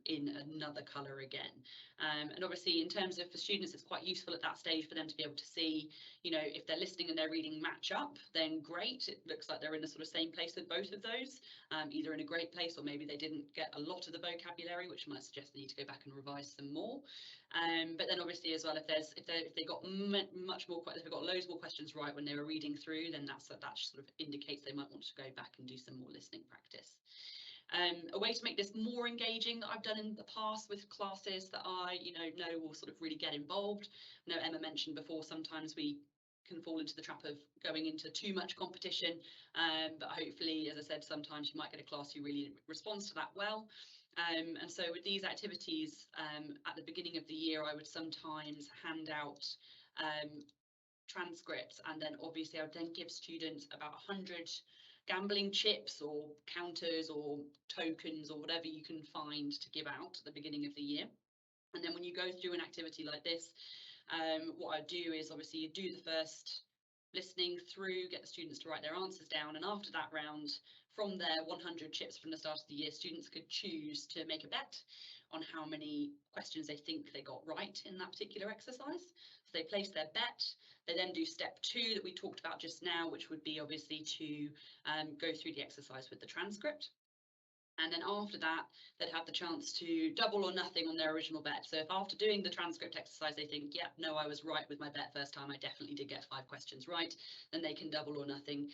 in another colour again. And obviously in terms of for students, it's quite useful at that stage for them to be able to see, you know, if they're listening and they're reading match up, then great. It looks like they're in the sort of same place with both of those, either in a great place or maybe they didn't get a lot of the vocabulary, which might suggest they need to go back and revise some more. But then obviously as well, if they got much more, if they've got loads more questions right when they were reading through, then that sort of indicates they might want to go back and do some more listening practice. A way to make this more engaging that I've done in the past with classes that I know will sort of really get involved. I know Emma mentioned before, sometimes we can fall into the trap of going into too much competition, but hopefully, as I said, sometimes you might get a class who really responds to that well. And so with these activities, at the beginning of the year, I would sometimes hand out transcripts, and then obviously I would then give students about 100 gambling chips or counters or tokens or whatever you can find to give out at the beginning of the year. And then when you go through an activity like this, what I do is obviously you do the first listening through, get the students to write their answers down, and after that round, from their 100 chips from the start of the year, students could choose to make a bet on how many questions they think they got right in that particular exercise. So they place their bet. They then do step 2 that we talked about just now, which would be obviously to go through the exercise with the transcript. And then after that, they'd have the chance to double or nothing on their original bet. So if after doing the transcript exercise, they think, yeah, no, I was right with my bet first time, I definitely did get 5 questions right, then they can double or nothing,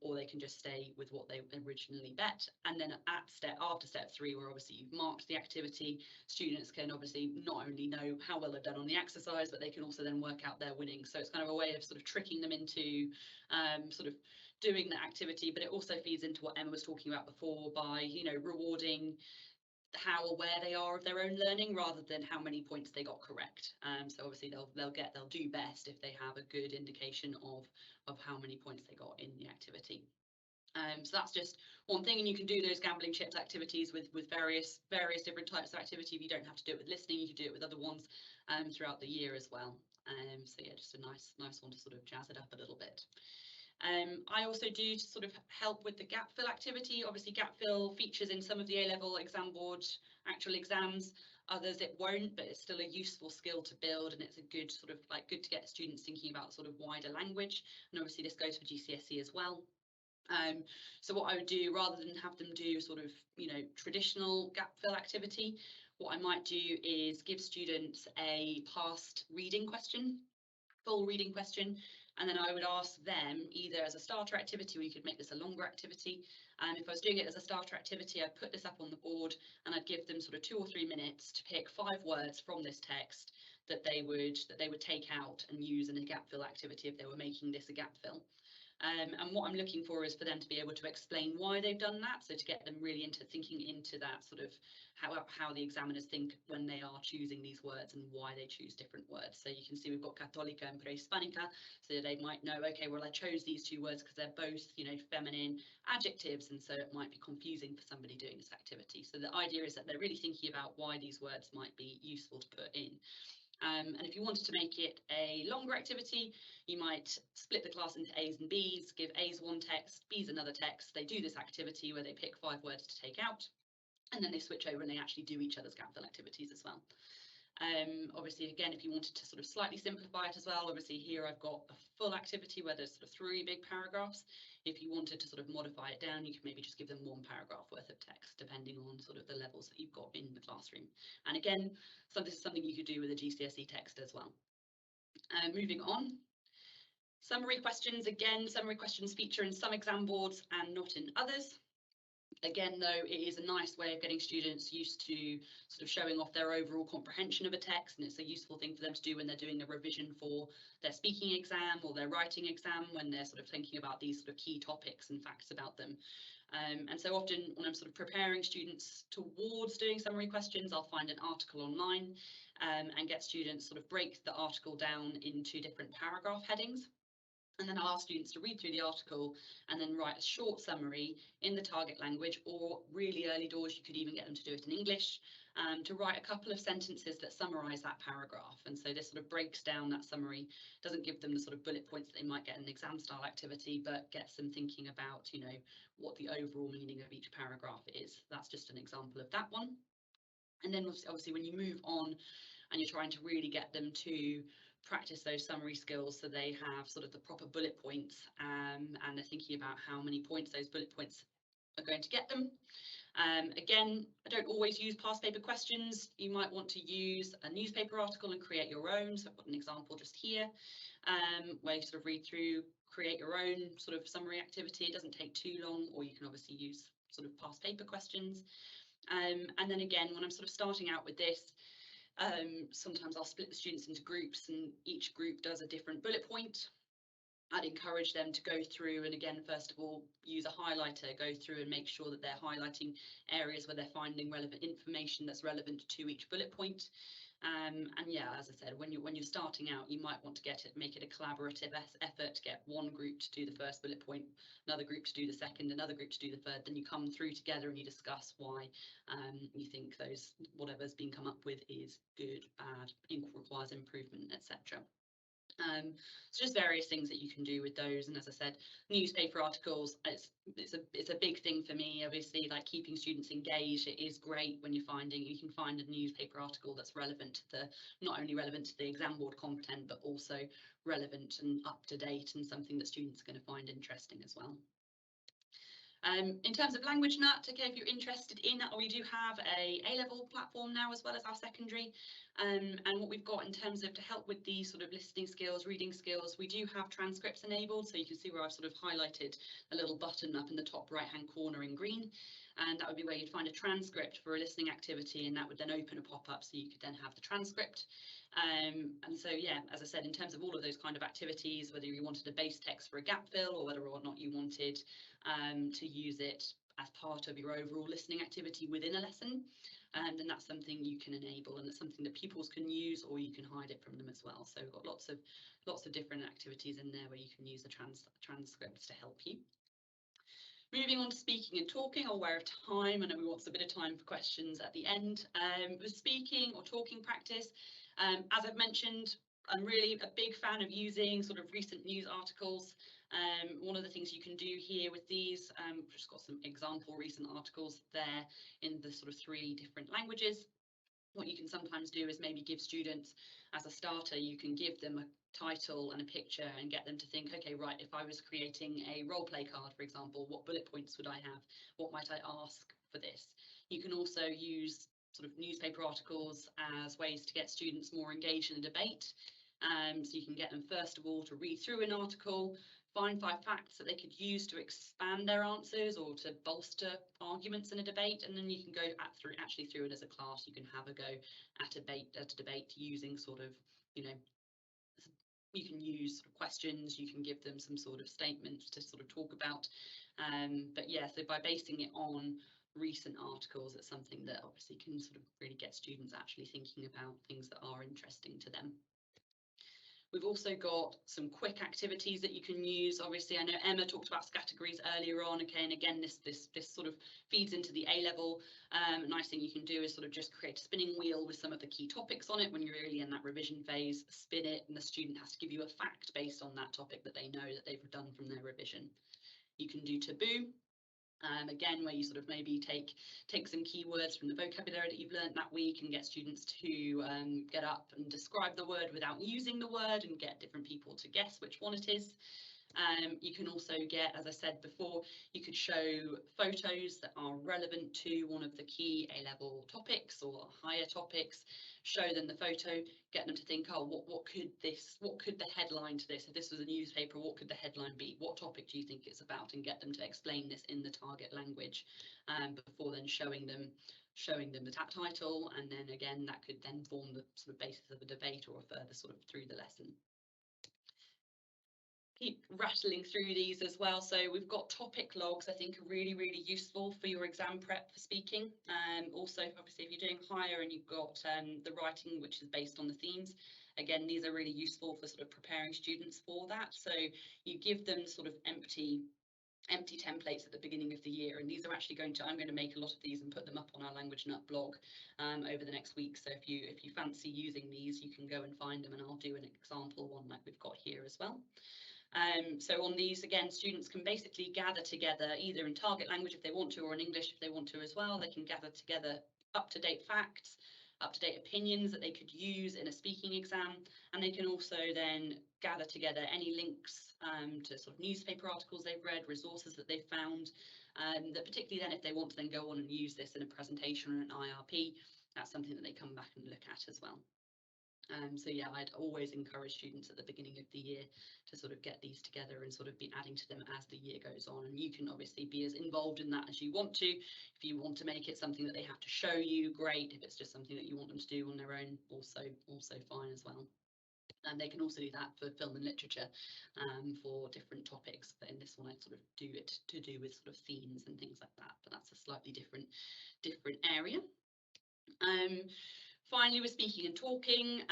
or they can just stay with what they originally bet. And then after step 3, where obviously you've marked the activity, students can obviously not only know how well they've done on the exercise, but they can also then work out their winnings. So it's kind of a way of sort of tricking them into sort of doing that activity, but it also feeds into what Emma was talking about before by, rewarding how aware they are of their own learning rather than how many points they got correct. So obviously they'll do best if they have a good indication of how many points they got in the activity. So that's just one thing, and you can do those gambling chips activities with various different types of activity. If you don't have to do it with listening, you can do it with other ones throughout the year as well. So yeah, just a nice one to sort of jazz it up a little bit. I also do to sort of help with the gap fill activity. Obviously, gap fill features in some of the A-level exam board actual exams. Others it won't, but it's still a useful skill to build, and it's a good sort of good to get students thinking about sort of wider language. And obviously, this goes for GCSE as well. So what I would do, rather than have them do sort of, traditional gap fill activity, what I might do is give students a past reading question, full reading question, and then I would ask them either as a starter activity, or you could make this a longer activity. And if I was doing it as a starter activity, I'd put this up on the board and I'd give them sort of 2 or 3 minutes to pick 5 words from this text that they would take out and use in a gap fill activity if they were making this a gap fill. And what I'm looking for is for them to be able to explain why they've done that, so to get them really into thinking into that sort of how the examiners think when they are choosing these words and why they choose different words. So you can see we've got católica and prehispánica, so they might know, okay, well, I chose these 2 words because they're both, feminine adjectives, and so it might be confusing for somebody doing this activity. So the idea is that they're really thinking about why these words might be useful to put in. And if you wanted to make it a longer activity, you might split the class into A's and B's, give A's 1 text, B's another text. They do this activity where they pick 5 words to take out, and then they switch over and they actually do each other's gap fill activities as well. Obviously, again, if you wanted to sort of slightly simplify it as well, obviously here I've got a full activity where there's sort of 3 big paragraphs. If you wanted to sort of modify it down, you could maybe just give them 1 paragraph worth of text, depending on sort of the levels that you've got in the classroom. And again, so this is something you could do with a GCSE text as well. Moving on. Summary questions. Again, summary questions feature in some exam boards and not in others. Again, though, it is a nice way of getting students used to sort of showing off their overall comprehension of a text, and it's a useful thing for them to do when they're doing a revision for their speaking exam or their writing exam, when they're sort of thinking about these sort of key topics and facts about them. And so often when I'm sort of preparing students towards doing summary questions, I'll find an article online and get students sort of break the article down into different paragraph headings. And then I'll ask students to read through the article and then write a short summary in the target language, or really early doors, you could even get them to do it in English, to write a couple of sentences that summarise that paragraph. And so this sort of breaks down that summary, doesn't give them the sort of bullet points that they might get in an exam style activity, but gets them thinking about, what the overall meaning of each paragraph is. That's just an example of that one. And then obviously when you move on and you're trying to really get them to practice those summary skills so they have sort of the proper bullet points, and they're thinking about how many points those bullet points are going to get them. Again, I don't always use past paper questions. You might want to use a newspaper article and create your own. So I've got an example just here where you sort of read through, create your own sort of summary activity. It doesn't take too long, or you can obviously use sort of past paper questions. And then again, when I'm sort of starting out with this, sometimes I'll split the students into groups and each group does a different bullet point. I'd encourage them to go through and again, first of all, use a highlighter, go through and make sure that they're highlighting areas where they're finding relevant information that's relevant to each bullet point. And yeah, as I said, when you're starting out, you might want to make it a collaborative effort to get one group to do the first bullet point, another group to do the second, another group to do the third. Then you come through together and you discuss why you think whatever's been come up with is good, bad, requires improvement, etc. So just various things that you can do with those, and as I said, newspaper articles, it's a big thing for me. Obviously, like keeping students engaged, it is great when you can find a newspaper article that's relevant to not only relevant to the exam board content, but also relevant and up to date and something that students are going to find interesting as well. In terms of Language Nut, okay, if you're interested in that, we do have a A-level platform now as well as our secondary. And what we've got in terms of to help with these sort of listening skills, reading skills, we do have transcripts enabled. So you can see where I've sort of highlighted a little button up in the top right-hand corner in green. And that would be where you'd find a transcript for a listening activity, and that would then open a pop-up so you could then have the transcript. And so, yeah, as I said, in terms of all of those kind of activities, whether you wanted a base text for a gap fill or whether or not you wanted to use it as part of your overall listening activity within a lesson, then that's something you can enable, and it's something that pupils can use, or you can hide it from them as well. So we've got lots of different activities in there where you can use the transcripts to help you. Moving on to speaking and talking, aware of time. I know we want a bit of time for questions at the end. With speaking or talking practice, as I've mentioned, I'm really a big fan of using sort of recent news articles. One of the things you can do here with these, just got some example recent articles there in the sort of 3 different languages. What you can sometimes do is maybe give students, as a starter, you can give them a title and a picture and get them to think, okay, right, if I was creating a role play card, for example, what bullet points would I have? What might I ask for this? You can also use sort of newspaper articles as ways to get students more engaged in a debate. So you can get them, first of all, to read through an article, find 5 facts that they could use to expand their answers or to bolster arguments in a debate, and then you can go actually through it as a class. You can have a go at a debate using sort of, you know, you can use sort of questions, you can give them some sort of statements to sort of talk about. But yeah, so by basing it on recent articles, it's something that obviously can sort of really get students actually thinking about things that are interesting to them. We've also got some quick activities that you can use. Obviously, I know Emma talked about categories earlier on. Okay, and again, this sort of feeds into the A level. A nice thing you can do is sort of just create a spinning wheel with some of the key topics on it when you're really in that revision phase. Spin it, and the student has to give you a fact based on that topic that they know that they've done from their revision. You can do taboo. Again, where you sort of maybe take some keywords from the vocabulary that you've learned that week and get students to get up and describe the word without using the word and get different people to guess which one it is. You can also get, as I said before, you could show photos that are relevant to one of the key A-level topics or higher topics, show them the photo, get them to think, oh, what could the headline to this, if this was a newspaper, what could the headline be? What topic do you think it's about? And get them to explain this in the target language before then showing them the title, and then again that could then form the sort of basis of a debate or a further sort of through the lesson. Keep rattling through these as well. So we've got topic logs, I think are really, really useful for your exam prep for speaking. Also, obviously, if you're doing higher and you've got the writing, which is based on the themes, again, these are really useful for sort of preparing students for that. So you give them sort of empty templates at the beginning of the year, and these are actually I'm going to make a lot of these and put them up on our Language Nut blog over the next week. So if you fancy using these, you can go and find them, and I'll do an example one like we've got here as well. So on these, again, students can basically gather together either in target language if they want to, or in English if they want to as well. They can gather together up-to-date facts, up-to-date opinions that they could use in a speaking exam, and they can also then gather together any links to sort of newspaper articles they've read, resources that they've found, that particularly then if they want to then go on and use this in a presentation or an IRP, that's something that they come back and look at as well. So yeah, I'd always encourage students at the beginning of the year to sort of get these together and sort of be adding to them as the year goes on. And you can obviously be as involved in that as you want to. If you want to make it something that they have to show you, great. If it's just something that you want them to do on their own, also fine as well. And they can also do that for film and literature for different topics. But in this one, I sort of do it to do with sort of themes and things like that. But that's a slightly different area. Finally, with speaking and talking,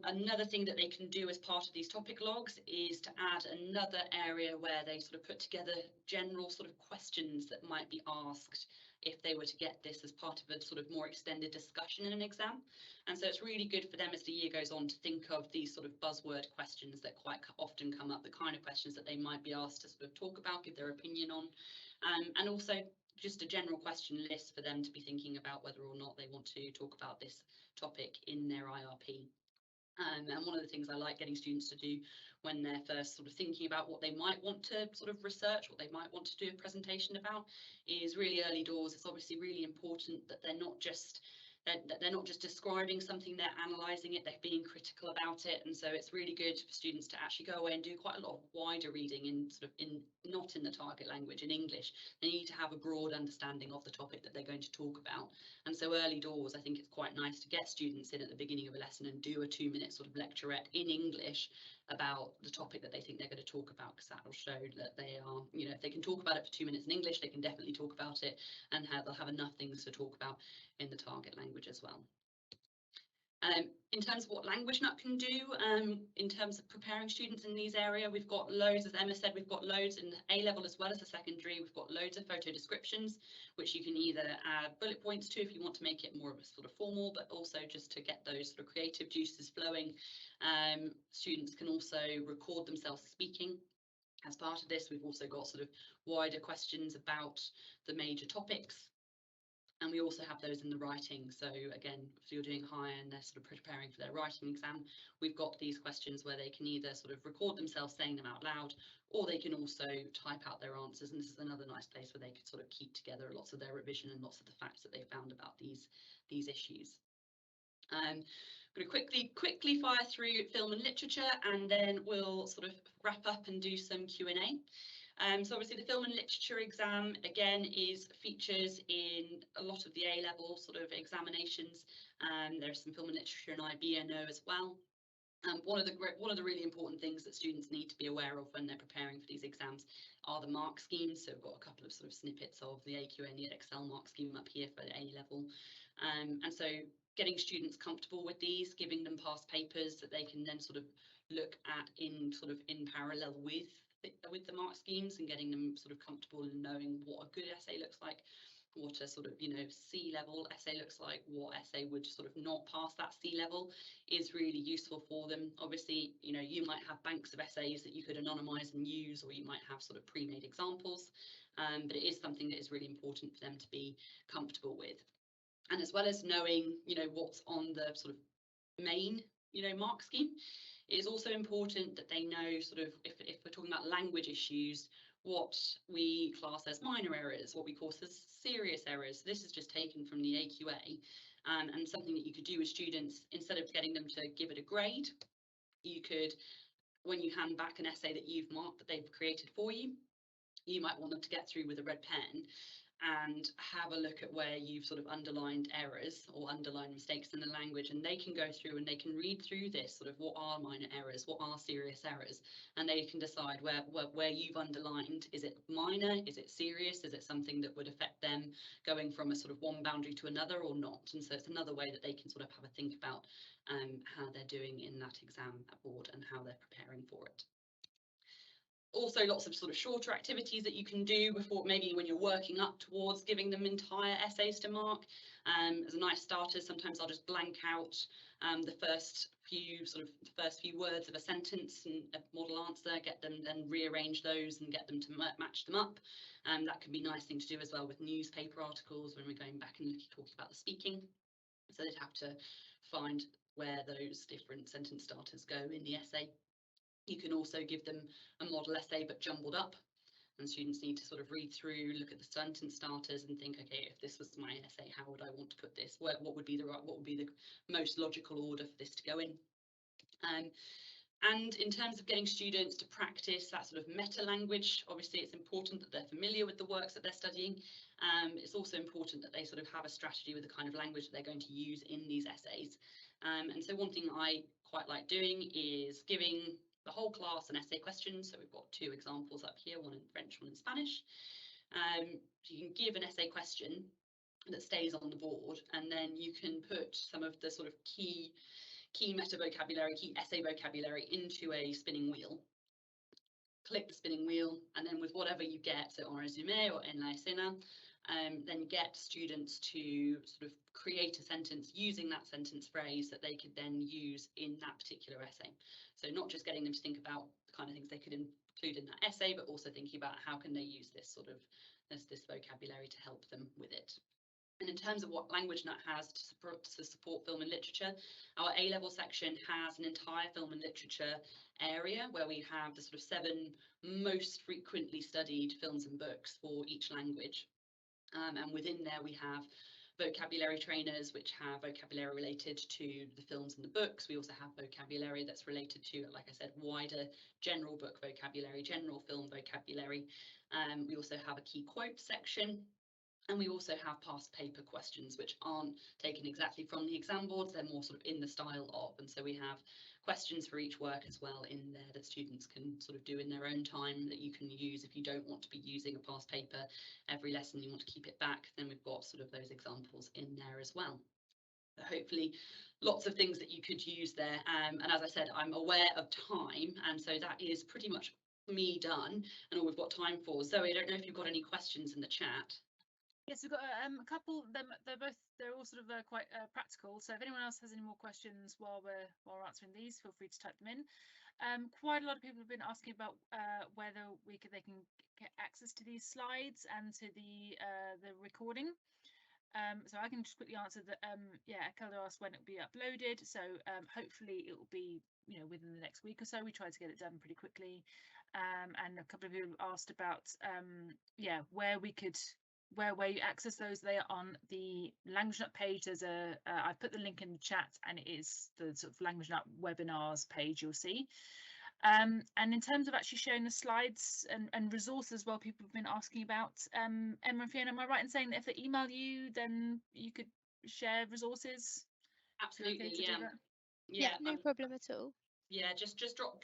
another thing that they can do as part of these topic logs is to add another area where they sort of put together general sort of questions that might be asked if they were to get this as part of a sort of more extended discussion in an exam. And so it's really good for them as the year goes on to think of these sort of buzzword questions that quite often come up, the kind of questions that they might be asked to sort of talk about, give their opinion on, and also just a general question list for them to be thinking about whether or not they want to talk about this topic in their IRP. And one of the things I like getting students to do when they're first sort of thinking about what they might want to sort of research, what they might want to do a presentation about, is really early doors. It's obviously really important that they're not just describing something, they're analysing it, they're being critical about it. And so it's really good for students to actually go away and do quite a lot of wider reading not in the target language, in English. They need to have a broad understanding of the topic that they're going to talk about. And so early doors, I think it's quite nice to get students in at the beginning of a lesson and do a 2-minute sort of lecturette in English about the topic that they think they're going to talk about, because that will show that they are, if they can talk about it for 2 minutes in English, they can definitely talk about it, and they'll have enough things to talk about in the target language as well. In terms of what LanguageNut can do, in terms of preparing students in these areas, we've got loads, as Emma said, we've got loads in the A-level as well as the secondary. We've got loads of photo descriptions, which you can either add bullet points to if you want to make it more of a sort of formal, but also just to get those sort of creative juices flowing. Students can also record themselves speaking. As part of this, we've also got sort of wider questions about the major topics. And we also have those in the writing. So again, if you're doing higher and they're sort of preparing for their writing exam, we've got these questions where they can either sort of record themselves saying them out loud, or they can also type out their answers. And this is another nice place where they could sort of keep together lots of their revision and lots of the facts that they found about these issues. I'm going to quickly fire through film and literature, and then we'll sort of wrap up and do some Q&A. So obviously the film and literature exam again features in a lot of the A-level sort of examinations. There's some film and literature in IB, I know, as well. One of the really important things that students need to be aware of when they're preparing for these exams are the mark schemes. So we've got a couple of sort of snippets of the AQA and the EdXL mark scheme up here for the A-level. And so getting students comfortable with these, giving them past papers that they can then sort of look at in parallel with the mark schemes, and getting them sort of comfortable in knowing what a good essay looks like, what a sort of C-level essay looks like, what essay would sort of not pass that C-level is really useful for them. Obviously, you might have banks of essays that you could anonymize and use, or you might have sort of pre-made examples, but it is something that is really important for them to be comfortable with. And as well as knowing what's on the sort of main mark scheme, it is also important that they know sort of, if we're talking about language issues, what we class as minor errors, what we call as serious errors. This is just taken from the AQA, and something that you could do with students, instead of getting them to give it a grade, you could, when you hand back an essay that you've marked that they've created for you, you might want them to get through with a red pen and have a look at where you've sort of underlined errors or underlined mistakes in the language, and they can go through and they can read through this sort of what are minor errors, what are serious errors, and they can decide where you've underlined, is it minor, is it serious, is it something that would affect them going from a sort of one boundary to another or not. And so it's another way that they can sort of have a think about how they're doing in that exam board and how they're preparing for it. Also lots of sort of shorter activities that you can do before, maybe when you're working up towards giving them entire essays to mark. As a nice starter, sometimes I'll just blank out the first few words of a sentence and a model answer, get them, then rearrange those and get them to match them up. That can be a nice thing to do as well with newspaper articles when we're going back and talking about the speaking. So they'd have to find where those different sentence starters go in the essay. You can also give them a model essay but jumbled up, and students need to sort of read through, look at the sentence starters and think, okay, if this was my essay, how would I want to put this? What would be the most logical order for this to go in? And in terms of getting students to practice that sort of meta language, obviously it's important that they're familiar with the works that they're studying. It's also important that they sort of have a strategy with the kind of language that they're going to use in these essays. And so one thing I quite like doing is giving the whole class an essay question. So we've got two examples up here, one in French, one in Spanish. So you can give an essay question that stays on the board, and then you can put some of the sort of key meta vocabulary, key essay vocabulary into a spinning wheel. Click the spinning wheel, and then with whatever you get, so en résumé or en la escena, then get students to sort of create a sentence using that sentence phrase that they could then use in that particular essay. So not just getting them to think about the kind of things they could include in that essay, but also thinking about how can they use this sort of this vocabulary to help them with it. And in terms of what LanguageNut has to support film and literature, our A-level section has an entire film and literature area where we have the sort of 7 most frequently studied films and books for each language. And within there we have vocabulary trainers which have vocabulary related to the films and the books. We also have vocabulary that's related to, like I said, wider general book vocabulary, general film vocabulary. We also have a key quote section. And we also have past paper questions, which aren't taken exactly from the exam boards, they're more sort of in the style of. And so we have questions for each work as well in there that students can sort of do in their own time, that you can use if you don't want to be using a past paper every lesson, you want to keep it back, then we've got sort of those examples in there as well. So hopefully lots of things that you could use there. And as I said, I'm aware of time, and so that is pretty much me done and all we've got time for. Zoe, I don't know if you've got any questions in the chat. Yes, we've got a couple. They're all sort of quite practical. So if anyone else has any more questions while we're answering these, feel free to type them in. Quite a lot of people have been asking about whether they can get access to these slides and to the recording. So I can just quickly answer that. Yeah, Kelda asked when it will be uploaded. So hopefully it will be within the next week or so. We try to get it done pretty quickly. And a couple of you asked about yeah, where you access those. They are on the LanguageNut page. There's I've put the link in the chat, and it is the sort of LanguageNut webinars page you'll see. And in terms of actually showing the slides and resources, well, people have been asking about, Emma and Fiona, am I right in saying that if they email you, then you could share resources? Absolutely, Okay, yeah. Yeah, no problem at all. Yeah, just drop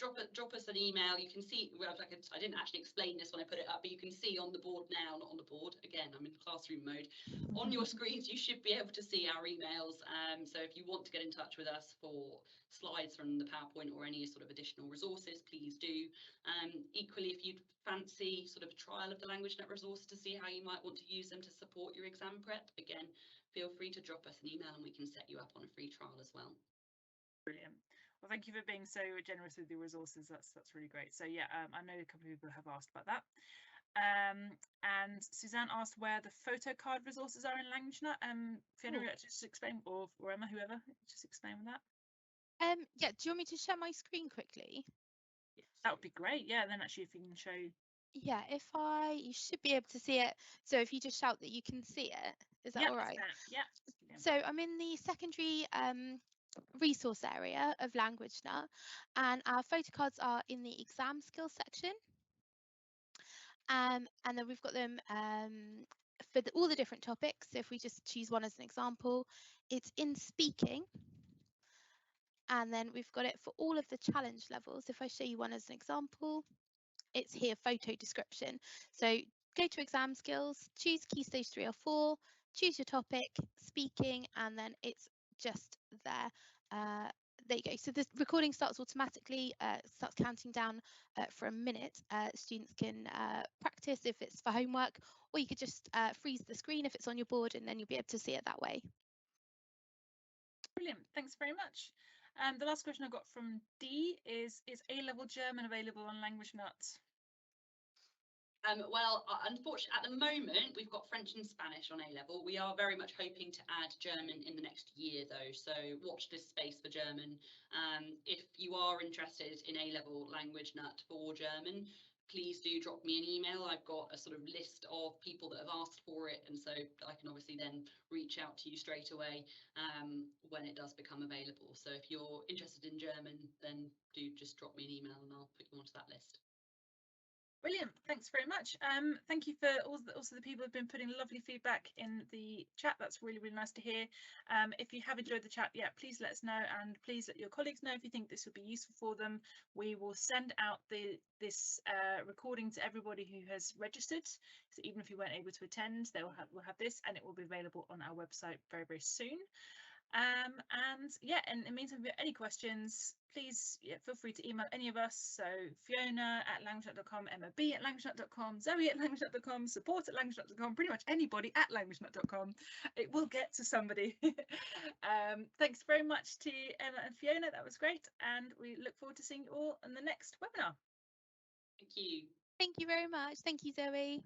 us an email. You can see, well, I didn't actually explain this when I put it up, but you can see on the board now, not on the board, again, I'm in classroom mode. On your screens, you should be able to see our emails. So if you want to get in touch with us for slides from the PowerPoint or any sort of additional resources, please do. Equally, if you'd fancy sort of a trial of the LanguageNet resources to see how you might want to use them to support your exam prep, again, feel free to drop us an email and we can set you up on a free trial as well. Brilliant. Well, thank you for being so generous with the resources. That's really great. So yeah, I know a couple of people have asked about that. And Suzanne asked where the photo card resources are in LanguageNut. Fiona, just explain, or Emma, whoever, just explain that. Yeah, do you want me to share my screen quickly? Yes, that would be great. Yeah, then actually if you can show. Yeah, you should be able to see it. So if you just shout that you can see it, is that all right? Yeah. So I'm in the secondary resource area of LanguageNut, and our photo cards are in the exam skills section. And then we've got them for all the different topics. So if we just choose one as an example, it's in speaking. And then we've got it for all of the challenge levels. If I show you one as an example, it's here, photo description. So go to exam skills, choose key stage 3 or 4, choose your topic, speaking, and then it's just there. There you go. So the recording starts automatically, starts counting down for a minute. Students can practice if it's for homework, or you could just freeze the screen if it's on your board, and then you'll be able to see it that way. Brilliant. Thanks very much. The last question I got from D is A-level German available on LanguageNut? Well, unfortunately, at the moment, we've got French and Spanish on A-level. We are very much hoping to add German in the next year, though, so watch this space for German. If you are interested in A-level LanguageNut for German, please do drop me an email. I've got a sort of list of people that have asked for it, and so I can obviously then reach out to you straight away when it does become available. So if you're interested in German, then do just drop me an email and I'll put you onto that list. Brilliant. Thanks very much. Thank you for also the people who've been putting lovely feedback in the chat. That's really nice to hear. If you have enjoyed the chat, yeah, please let us know, and please let your colleagues know if you think this would be useful for them. We will send out this recording to everybody who has registered. So even if you weren't able to attend, we'll have this, and it will be available on our website very soon. And yeah, in the meantime, if you have any questions, please feel free to email any of us. So Fiona@languagenut.com, Emma B@languagenut.com, Zoe@languagenut.com, support@languagenut.com, pretty much anybody at languagenut.com. It will get to somebody. Thanks very much to Emma and Fiona. That was great. And we look forward to seeing you all in the next webinar. Thank you. Thank you very much. Thank you, Zoe.